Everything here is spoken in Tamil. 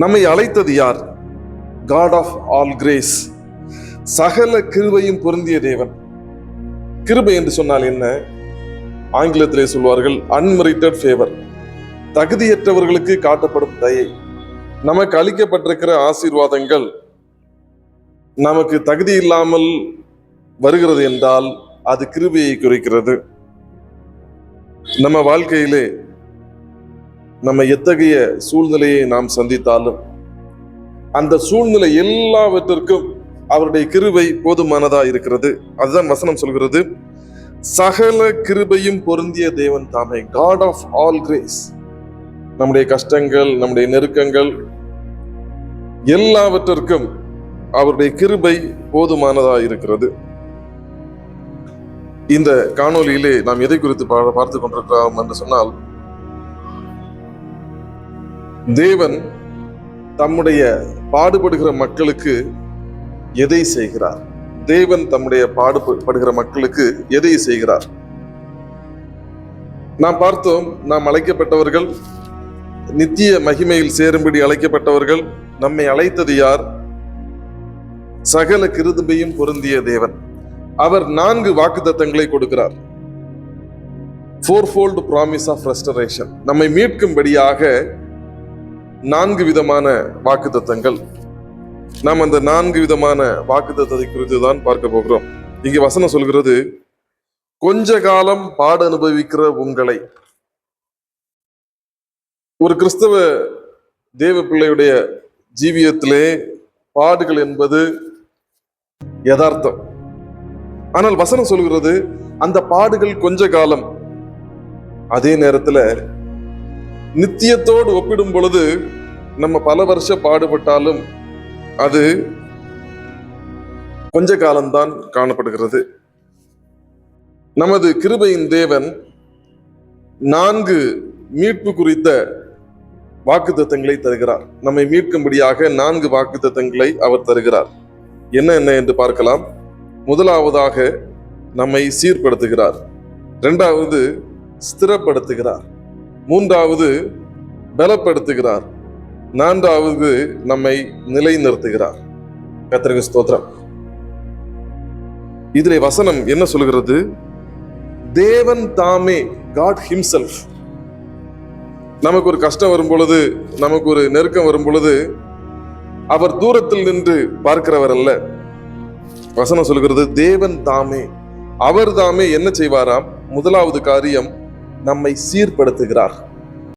நம்மை அழைத்தது யார்? காட் ஆஃப் ஆல் கிரேஸ், சகல கிருபையும் பொருந்திய தேவன். கிருபை என்று சொன்னால் என்ன? ஆங்கிலத்திலே சொல்வார்கள் அன்மெரிட்டட் ஃபேவர், தகுதியற்றவர்களுக்கு காட்டப்படும் தயை. நமக்கு அளிக்கப்பட்டிருக்கிற ஆசீர்வாதங்கள் நமக்கு தகுதி இல்லாமல் வருகிறது என்றால் அது கிருபையை குறிக்கிறது. நம்ம வாழ்க்கையிலே நம்ம எத்தகைய சூழ்நிலையை நாம் சந்தித்தாலும் அந்த சூழ்நிலை எல்லாவற்றிற்கும் அவருடைய கிருபை போதுமானதா இருக்கிறது. அதுதான் வசனம் சொல்கிறது, சகல கிருபையும் பொருந்திய தேவன் தாமே, காட் ஆஃப் ஆல் கிரேஸ். நம்முடைய கஷ்டங்கள், நம்முடைய நெருக்கங்கள் எல்லாவற்றிற்கும் அவருடைய கிருபை போதுமானதா இருக்கிறது. இந்த காணொலியிலே நாம் எதை குறித்து பார்த்து கொண்டிருக்கிறோம் என்று சொன்னால், தேவன் தம்முடைய பாடுபடுகிற மக்களுக்கு எதை செய்கிறார்? தேவன் தம்முடைய பாடுபடுகிற மக்களுக்கு எதை செய்கிறார்? நாம் பார்த்தோம், நாம் அழைக்கப்பட்டவர்கள், நித்திய மகிமையில் சேரும்படி அழைக்கப்பட்டவர்கள். நம்மை அழைத்தது யார்? சகல கிருபையும் பொருந்திய தேவன். அவர் 4 வாக்குத்தத்தங்களை கொடுக்கிறார். 4-fold promise of restoration. நம்மை மீட்கும்படியாக 4 விதமான வாக்குத்தத்தங்கள். நாம் அந்த 4 விதமான வாக்குத்தத்தத்தை குறித்து தான் பார்க்க போகிறோம். இங்கே வசனம் சொல்கிறது, கொஞ்ச காலம் பாடு அனுபவிக்கிற உங்களை. ஒரு கிறிஸ்தவ தேவ பிள்ளையுடைய ஜீவியத்திலே பாடுகள் என்பது யதார்த்தம். ஆனால் வசனம் சொல்கிறது, அந்த பாடுகள் கொஞ்ச காலம். அதே நேரத்துல நித்தியத்தோடு ஒப்பிடும் பொழுது நம்ம பல வருஷம் பாடுபட்டாலும் அது கொஞ்ச காலம்தான் காணப்படுகிறது. நமது கிருபையின் தேவன் 4 மீட்பு குறித்த வாக்குத்தத்தங்களை தருகிறார். நம்மை மீட்கும்படியாக 4 வாக்குத்தத்தங்களை அவர் தருகிறார். என்ன என்று பார்க்கலாம். முதலாவதாக நம்மை சீர்படுத்துகிறார், 2வது ஸ்திரப்படுத்துகிறார், 3வது பலப்படுத்துகிறார், 4வது நம்மை நிலைநிறுத்துகிறார். கர்த்தருக்கு ஸ்தோத்திரம். இதிலே வசனம் என்ன சொல்கிறது? தேவன் தாமே, காட் ஹிம்செல்ஃப். நமக்கு ஒரு கஷ்டம் வரும் பொழுது, நமக்கு ஒரு நெருக்கம் வரும் பொழுது அவர் தூரத்தில் நின்று பார்க்கிறவர் அல்ல. வசனம் சொல்கிறது, தேவன் தாமே, அவர் தாமே என்ன செய்வாராம்? முதலாவது காரியம், நம்மை சீர்படுத்துகிறார்.